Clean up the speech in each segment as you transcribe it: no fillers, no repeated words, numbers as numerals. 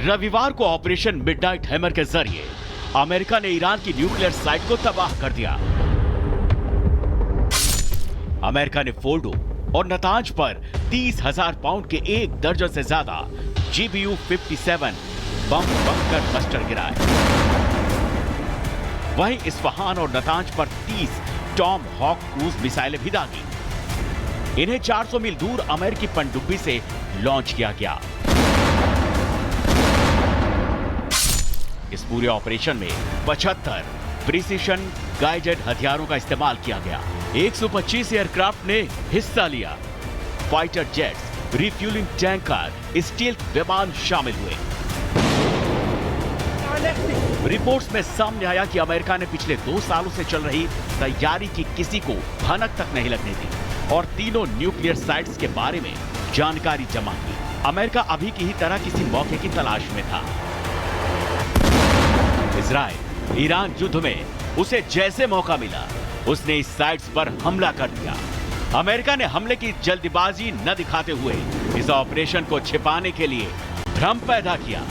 रविवार को operation midnight hammer के जरिए अमेरिका ने ईरान की न्यूक्लियर साइट को तबाह कर दिया। अमेरिका ने फोर्डो और नतांज पर 30,000 पाउंड के 1 दर्जन से ज्यादा GBU-57 बम बंकर बस्टर गिराए। वहीं इस्फहान और नतांज पर 30 टॉम हॉक क्रूज मिसाइलें भी दागी। इन्हें 400 मील दूर अमेरिकी पनडुब्बी से लॉन्च किया गया। इस पूरे ऑपरेशन में 75 प्रिसीशन गाइडेड हथियारों का इस्तेमाल किया गया। 125 एयरक्राफ्ट ने हिस्सा लिया। Fighter jets, refuelling tanker, stealth विमान शामिल हुए। रिपोर्ट्स में सामने आया कि अमेरिका ने पिछले 2 सालों से चल रही तैयारी की किसी को भनक तक नहीं लगने दी और तीनों न्यूक्लियर साइट्स के बारे में जानकारी जमा की। अमेरिका अभी की ही तरह किसी मौके की तलाश में था। इजराइल ईरान युद्ध में उसे जैसे मौका मिला उसने इस साइट्स पर हमला कर दिया। अमेरिका ने हमले की जल्दबाजी न दिखाते हुए इस ऑपरेशन को छिपाने के लिए भ्रम पैदा किया।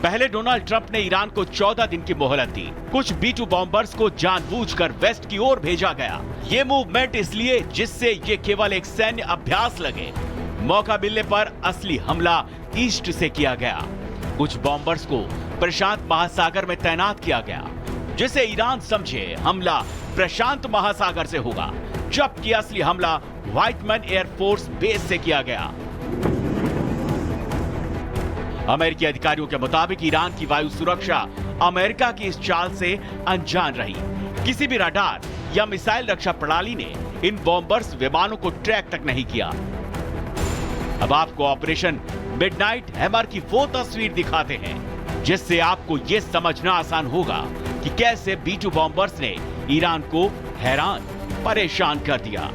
पहले डोनाल्ड ट्रंप ने ईरान को 14 दिन की मोहलत दी। कुछ B-2 बॉम्बर्स को जानबूझकर वेस्ट की ओर भेजा गया। ये मूवमेंट इसलिए जिससे ये केवल एक सैन्य अभ्यास लगे। मौका मिलने पर असली हमला ईस्ट से किया गया। कुछ बॉम्बर्स को प्रशांत महासागर में तैनात किया गया, जिसे ईरान समझे हमला प्रशांत महासागर से होगा, जबकि असली हमला व्हाइटमैन एयरफोर्स बेस से किया गया। अमेरिकी अधिकारियों के मुताबिक ईरान की वायु सुरक्षा अमेरिका की इस चाल से अनजान रही। किसी भी रडार या मिसाइल रक्षा प्रणाली ने इन बॉम्बर्स विमानों को ट्रैक तक नहीं किया। अब आपको ऑपरेशन मिडनाइट हैमर की वो तस्वीर दिखाते हैं जिससे आपको यह समझना आसान होगा कि कैसे B-2 बॉम्बर्स ने ईरान को हैरान परेशान कर दिया।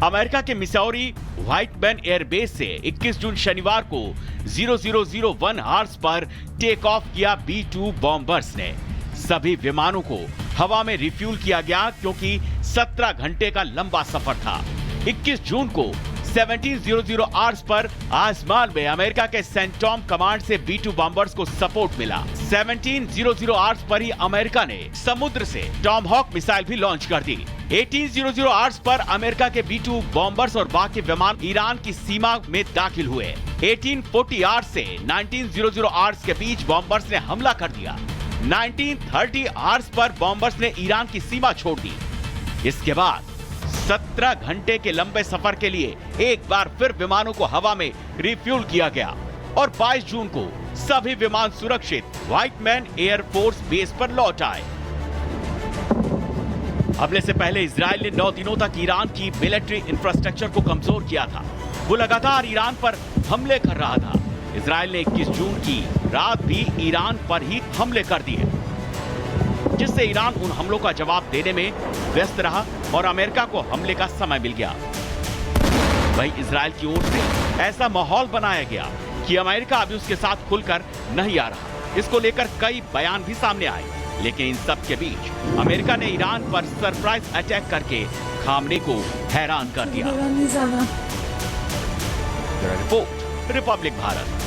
अमेरिका के मिसौरी व्हाइटमैन एयरबेस से 21 जून शनिवार को 0001 हार्स पर टेक ऑफ किया B-2 बॉम्बर्स ने। सभी विमानों को हवा में रिफ्यूल किया गया क्योंकि 17 घंटे का लंबा सफर था। 21 जून को 1700 आवर्स पर आसमान में अमेरिका के सेंटॉम कमांड से B-2 बॉम्बर्स को सपोर्ट मिला। 1700 आवर्स पर ही अमेरिका ने समुद्र से टॉम हॉक मिसाइल भी लॉन्च कर दी। 1800 आवर्स पर अमेरिका के B-2 बॉम्बर्स और बाकी विमान ईरान की सीमा में दाखिल हुए। 1840 आवर्स से 1900 आवर्स के बीच बॉम्बर्स ने हमला कर दिया। 1930 आवर्स पर बॉम्बर्स ने ईरान की सीमा छोड़ दी। इसके बाद 17 घंटे के लंबे सफर के लिए एक बार फिर विमानों को हवा में रिफ्यूल किया गया और 22 जून को सभी विमान सुरक्षित व्हाइटमैन एयरफोर्स बेस पर लौट आए। हमले से पहले इजराइल ने 9 दिनों तक ईरान की मिलिट्री इंफ्रास्ट्रक्चर को कमजोर किया था। वो लगातार ईरान पर हमले कर रहा था। इजराइल ने 21 जून की रात भी ईरान पर ही हमले कर दिए, जिससे ईरान उन हमलों का जवाब देने में व्यस्त रहा और अमेरिका को हमले का समय मिल गया। वहीं इजराइल की ओर से ऐसा माहौल बनाया गया कि अमेरिका अभी उसके साथ खुलकर नहीं आ रहा। इसको लेकर कई बयान भी सामने आए, लेकिन इन सब के बीच अमेरिका ने ईरान पर सरप्राइज अटैक करके खामने को हैरान कर दिया। Report Republic Bharat.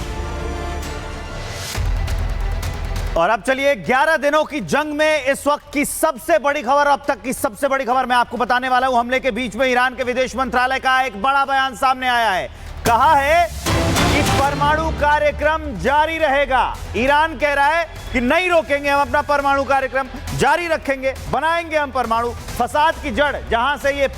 और अब चलिए 11 दिनों की जंग में इस वक्त की सबसे बड़ी खबर, अब तक की सबसे बड़ी खबर मैं आपको बताने वाला हूं। हमले के बीच में ईरान के विदेश मंत्रालय का एक बड़ा बयान सामने आया है। कहा है कि परमाणु कार्यक्रम जारी रहेगा। ईरान कह रहा है कि नहीं रोकेंगे, हम अपना परमाणु कार्यक्रम जारी रखेंगे, बनाएंगे हम परमाणु। फसाद की जड़ जहां से ये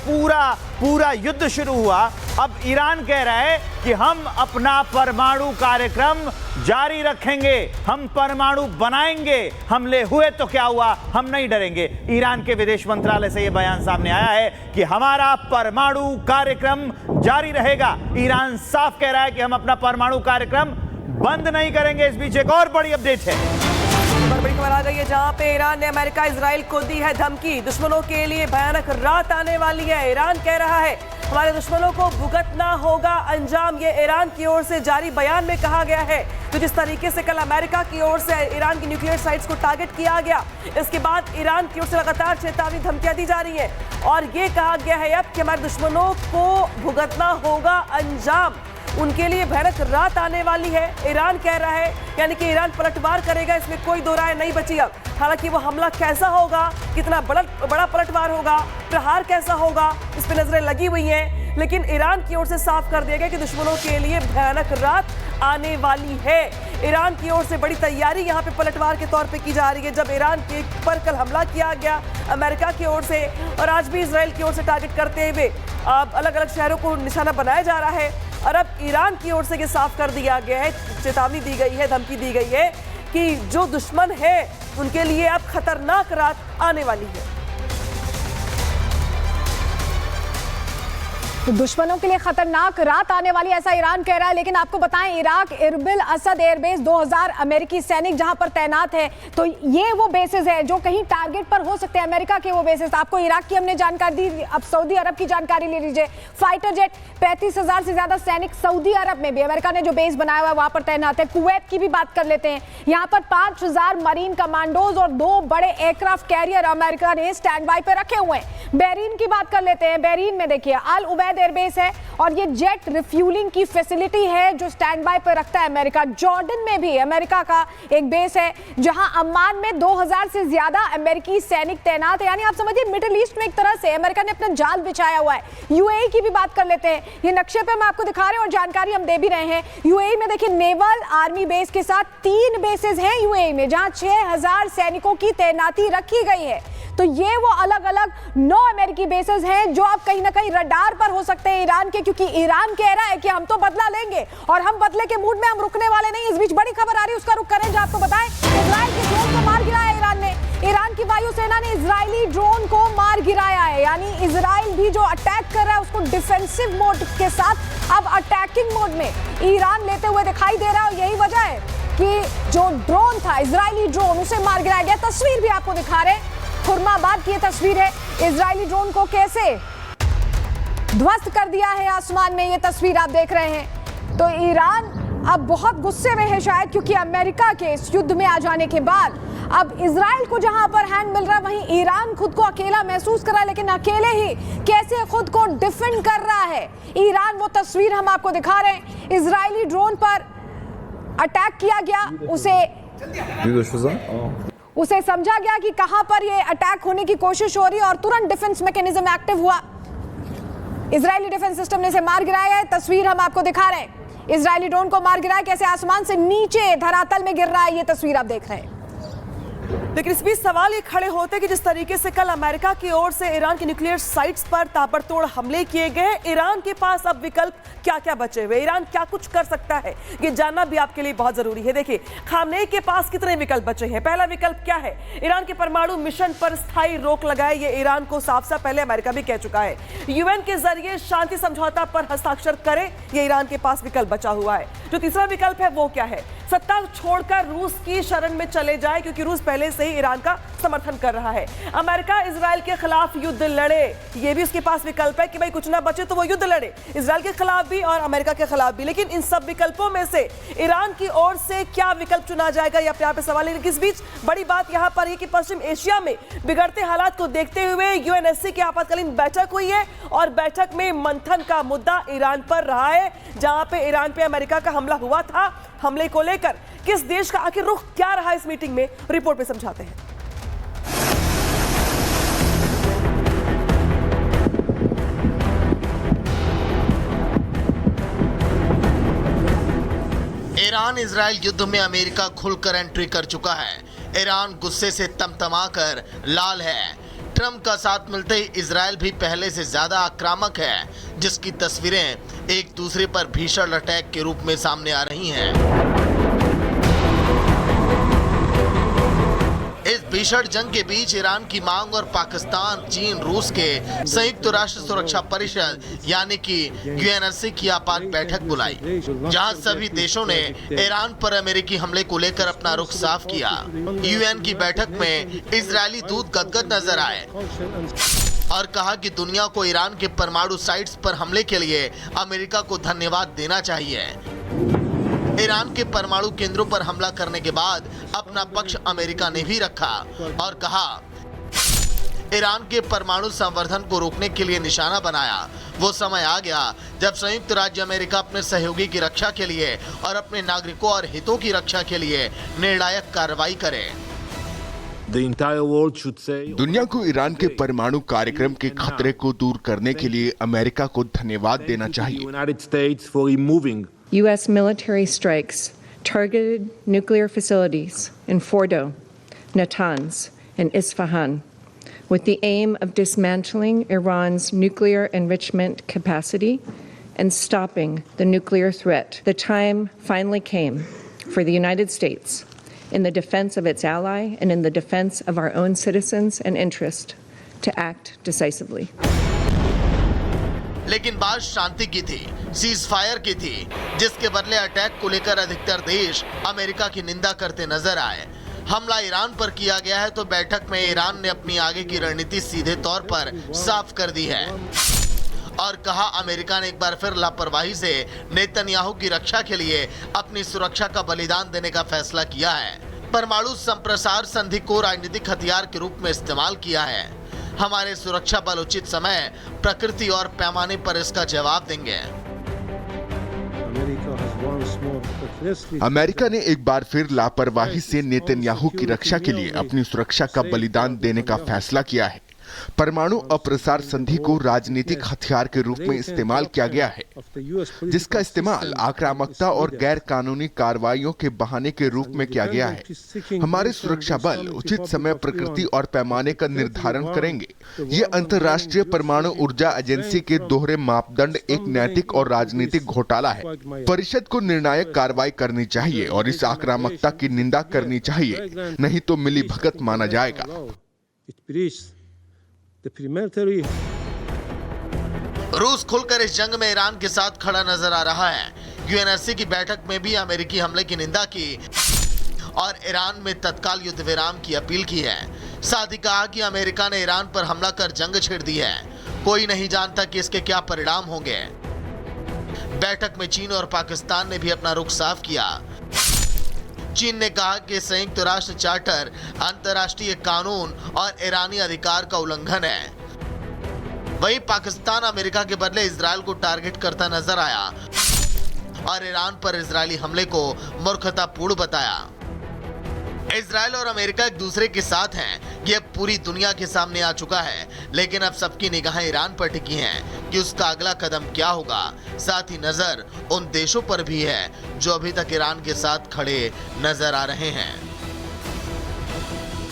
पूरा युद्ध शुरू हुआ, अब ईरान कह रहा है कि हम अपना परमाणु कार्यक्रम जारी रखेंगे, हम परमाणु बनाएंगे। हमले हुए तो क्या हुआ, हम नहीं डरेंगे। ईरान के विदेश मंत्रालय से यह बयान सामने आया है कि हमारा परमाणु कार्यक्रम जारी रहेगा। ईरान साफ कह रहा है कि हम अपना परमाणु कार्यक्रम बंद नहीं करेंगे। इस बीच एक और बड़ी अपडेट है। बड़ी खबर आ गई है जहां पे ईरान ने अमेरिका इजराइल को दी है धमकी। दुश्मनों के लिए भयानक रात आने वाली है। ईरान कह रहा है हमारे दुश्मनों को भुगतना होगा अंजाम। ये ईरान की ओर से जारी बयान में कहा गया है। तो जिस तरीके से कल अमेरिका की ओर से ईरान की न्यूक्लियर साइट्स को टारगेट किया गया, इसके बाद ईरान की ओर से लगातार चेतावनी धमकियां दी जा रही हैं और ये कहा गया है अब कि हमारे दुश्मनों को भुगतना होगा अंजाम। उनके लिए भयानक रात आने वाली है, ईरान कह रहा है, यानी कि ईरान पलटवार करेगा, इसमें कोई दो राय नहीं बची अब। हालांकि वो हमला कैसा होगा, कितना बड़ा पलटवार होगा, प्रहार कैसा होगा, इस पर नजरें लगी हुई हैं, लेकिन ईरान की ओर से साफ कर दिया गया कि दुश्मनों के लिए भयानक रात आने वाली है। ईरान की ओर से बड़ी तैयारी यहाँ पे पलटवार के तौर पे की जा रही है। जब ईरान के पर कल हमला किया गया अमेरिका की ओर से, और आज भी इजराइल की ओर से टारगेट करते हुए अलग अलग शहरों को निशाना बनाया जा रहा है, और अब ईरान की ओर से ये साफ कर दिया गया है, चेतावनी दी गई है, धमकी दी गई है कि जो दुश्मन है उनके लिए अब खतरनाक रात आने वाली है। तो दुश्मनों के लिए खतरनाक रात आने वाली, ऐसा ईरान कह रहा है। लेकिन आपको बताएं, इराक इरबिल असद एयरबेस 2000 अमेरिकी सैनिक जहां पर तैनात है, तो ये वो बेसेस है जो कहीं टारगेट पर हो सकते हैं, अमेरिका के वो बेसेस। आपको इराक की हमने जानकारी दी, अब सऊदी अरब की जानकारी ले लीजिए। फाइटर जेट 35,000 से ज्यादा सैनिक सऊदी अरब में भी अमेरिका ने जो बेस बनाया हुआ है वहां पर तैनात है। कुवैत की भी बात कर लेते हैं, यहाँ पर 5000 मरीन कमांडोज और 2 बड़े एयरक्राफ्ट कैरियर अमेरिका ने स्टैंड बाय पे रखे हुए हैं। बहरीन की बात कर लेते हैं, बहरीन में देखिए अल उबैद एयरबेस है और ये जेट रिफ्यूलिंग की फैसिलिटी है जो स्टैंड बाय पर रखता है अमेरिका। जॉर्डन में भी अमेरिका का एक बेस है, जहां अम्मान में 2000 से ज्यादा अमेरिकी सैनिक तैनात है। यानी आप समझिए मिडिल ईस्ट में एक तरह से अमेरिका ने अपना जाल बिछाया हुआ है। यूएई की भी बात कर लेते हैं, ये नक्शे पे मैं आपको दिखा रहे हैं और जानकारी हम दे भी रहे हैं। यूएई में देखिए नेवल आर्मी बेस के साथ 3 बेसेस हैं यूएई में, जहां 6000 सैनिकों की तैनाती रखी गई है। तो ये वो अलग अलग 9 अमेरिकी बेसेस हैं जो आप कहीं ना कहीं रडार पर हो सकते हैं ईरान के, क्योंकि ईरान कह रहा है कि हम तो बदला लेंगे और हम बदले के मूड में हम रुकने वाले नहीं। इस बीच बड़ी खबर आ रही है, उसका रुख करें जो आपको बताएं, इजराइल के ड्रोन को मार गिराया ईरान ने। ईरान की वायुसेना ने इजरायली ड्रोन को मार गिराया है, यानी इजराइल भी जो अटैक कर रहा है उसको डिफेंसिव मोड के साथ अब अटैकिंग मोड में ईरान लेते हुए दिखाई दे रहा है। और यही वजह है कि जो ड्रोन था इजरायली ड्रोन, उसे मार गिराया गया। तस्वीर भी आपको दिखा रहे हैं, खुरमाबाद की ये तस्वीर है, इजरायली ड्रोन को कैसे ध्वस्त कर दिया है आसमान में, ये तस्वीर आप देख रहे हैं। तो ईरान अब बहुत गुस्से में है शायद, क्योंकि अमेरिका के इस युद्ध में आ जाने के बाद अब इजराइल को जहां पर हैंड मिल रहा है, वहीं ईरान खुद को अकेला महसूस कर रहा है। लेकिन अकेले ही कैसे खुद को डिफेंड कर रहा है ईरान, वो तस्वीर हम आपको दिखा रहे हैं। इजरायली ड्रोन पर अटैक किया गया, उसे समझा गया कि कहां पर ये अटैक होने की कोशिश हो रही है और तुरंत डिफेंस मैकेनिज्म एक्टिव हुआ। इजरायली डिफेंस सिस्टम ने इसे मार गिराया है। तस्वीर हम आपको दिखा रहे हैं, इजरायली ड्रोन को मार गिराया, कैसे आसमान से नीचे धरातल में गिर रहा है, ये तस्वीर आप देख रहे हैं। लेकिन इस बीच सवाल ये खड़े होते कि जिस तरीके से कल अमेरिका की ओर से ईरान के न्यूक्लियर साइट्स पर ताबड़तोड़ हमले किए गए, ईरान के पास अब विकल्प क्या क्या बचे हुए, ईरान क्या कुछ कर सकता है, ये जानना भी आपके लिए बहुत जरूरी है। देखिए खामनेई के पास कितने विकल्प बचे हैं। पहला विकल्प क्या है, ईरान के परमाणु मिशन पर स्थायी रोक लगाए, ये ईरान को साफ साफ पहले अमेरिका भी कह चुका है। यूएन के जरिए शांति समझौता पर हस्ताक्षर करे, ये ईरान के पास विकल्प बचा हुआ है। जो तीसरा विकल्प है वो क्या है, सत्ता छोड़कर रूस की शरण में चले जाए, क्योंकि रूस पहले से ही ईरान का समर्थन कर रहा है। अमेरिका इजराइल के खिलाफ युद्ध लड़े, ये भी उसके पास विकल्प है कि भाई कुछ ना बचे तो वो युद्ध लड़े, इजराइल के खिलाफ भी और अमेरिका के खिलाफ भी। लेकिन इन सब विकल्पों में से ईरान की ओर से क्या विकल्प चुना जाएगा, ये अपने आप में सवाल है। इस बीच बड़ी बात यहां पर है कि पश्चिम एशिया में बिगड़ते हालात को देखते हुए यूएनएससी की आपातकालीन बैठक हुई है और बैठक में मंथन का मुद्दा ईरान पर रहा है, जहां पे ईरान पे अमेरिका का हमला हुआ था। हमले को लेकर किस देश का आखिर रुख क्या रहा इस मीटिंग में, रिपोर्ट में समझाते हैं। ईरान इजराइल युद्ध में अमेरिका खुलकर एंट्री कर चुका है। ईरान गुस्से से तमतमाकर लाल है। ट्रंप का साथ मिलते ही इजराइल भी पहले से ज्यादा आक्रामक है, जिसकी तस्वीरें एक दूसरे पर भीषण अटैक के रूप में सामने आ रही हैं। इस भीषण जंग के बीच ईरान की मांग और पाकिस्तान, चीन, रूस के संयुक्त राष्ट्र सुरक्षा परिषद यानी कि यूएनएससी की आपात बैठक बुलाई, जहां सभी देशों ने ईरान पर अमेरिकी हमले को लेकर अपना रुख साफ किया। यूएन की बैठक में इजरायली दूत गदगद नजर आए और कहा कि दुनिया को ईरान के परमाणु साइट्स पर हमले के लिए अमेरिका को धन्यवाद देना चाहिए। ईरान के परमाणु केंद्रों पर हमला करने के बाद अपना पक्ष अमेरिका ने भी रखा और कहा ईरान के परमाणु संवर्धन को रोकने के लिए निशाना बनाया वो समय आ गया जब संयुक्त राज्य अमेरिका अपने सहयोगी की रक्षा के लिए और अपने नागरिकों और हितों की रक्षा के लिए निर्णायक कार्रवाई करे। दुनिया को ईरान के परमाणु कार्यक्रम के खतरे को दूर करने के लिए अमेरिका को धन्यवाद देना चाहिए। U.S. military strikes targeted nuclear facilities in Fordo, Natanz, and Isfahan with the aim of dismantling Iran's nuclear enrichment capacity and stopping the nuclear threat. The time finally came for the United States, in the defense of its ally and in the defense of our own citizens and interest, to act decisively. लेकिन बात शांति की थी, cease fire की थी, जिसके बदले attack को लेकर अधिकतर देश अमेरिका की निंदा करते नजर आए। हमला ईरान पर किया गया है तो बैठक में ईरान ने अपनी आगे की रणनीति सीधे तौर पर साफ कर दी है और कहा अमेरिका ने एक बार फिर लापरवाही से नेतन्याहू की रक्षा के लिए अपनी सुरक्षा का बलिदान देने का फैसला किया है। परमाणु संप्रसार संधि को राजनीतिक हथियार के रूप में इस्तेमाल किया है। हमारे सुरक्षा बल उचित समय, प्रकृति और पैमाने पर इसका जवाब देंगे। अमेरिका ने एक बार फिर लापरवाही से नेतन्याहू की रक्षा के लिए अपनी सुरक्षा का बलिदान देने का फैसला किया है। परमाणु अप्रसार संधि को राजनीतिक हथियार के रूप में इस्तेमाल किया गया है, जिसका इस्तेमाल आक्रामकता और गैर कानूनी कार्रवाइयों के बहाने के रूप में किया गया है। हमारे सुरक्षा बल उचित समय, प्रकृति और पैमाने का निर्धारण करेंगे। ये अंतर्राष्ट्रीय परमाणु ऊर्जा एजेंसी के दोहरे मापदंड एक नैतिक और राजनीतिक घोटाला है। परिषद को निर्णायक कार्रवाई करनी चाहिए और इस आक्रामकता की निंदा करनी चाहिए, नहीं तो मिलीभगत माना जाएगा। रूस खुलकर इस जंग में ईरान के साथ खड़ा नजर आ रहा है। यूएनएससी की बैठक में भी अमेरिकी हमले की निंदा की और ईरान में तत्काल युद्ध विराम की अपील की है। साथ ही कहा कि अमेरिका ने ईरान पर हमला कर जंग छेड़ दी है। कोई नहीं जानता कि इसके क्या परिणाम होंगे। बैठक में चीन और पाकिस्तान ने भी अपना रुख साफ किया। चीन ने कहा कि संयुक्त राष्ट्र चार्टर अंतर्राष्ट्रीय कानून और ईरानी अधिकार का उल्लंघन है। वहीं पाकिस्तान अमेरिका के बदले इजरायल को टारगेट करता नजर आया और ईरान पर इजरायली हमले को मूर्खतापूर्ण बताया। इजरायल और अमेरिका एक दूसरे के साथ हैं, ये पूरी दुनिया के सामने आ चुका है, लेकिन अब सबकी निगाहें ईरान पर टिकी हैं कि उसका अगला कदम क्या होगा। साथ ही नजर उन देशों पर भी है जो अभी तक ईरान के साथ खड़े नजर आ रहे हैं।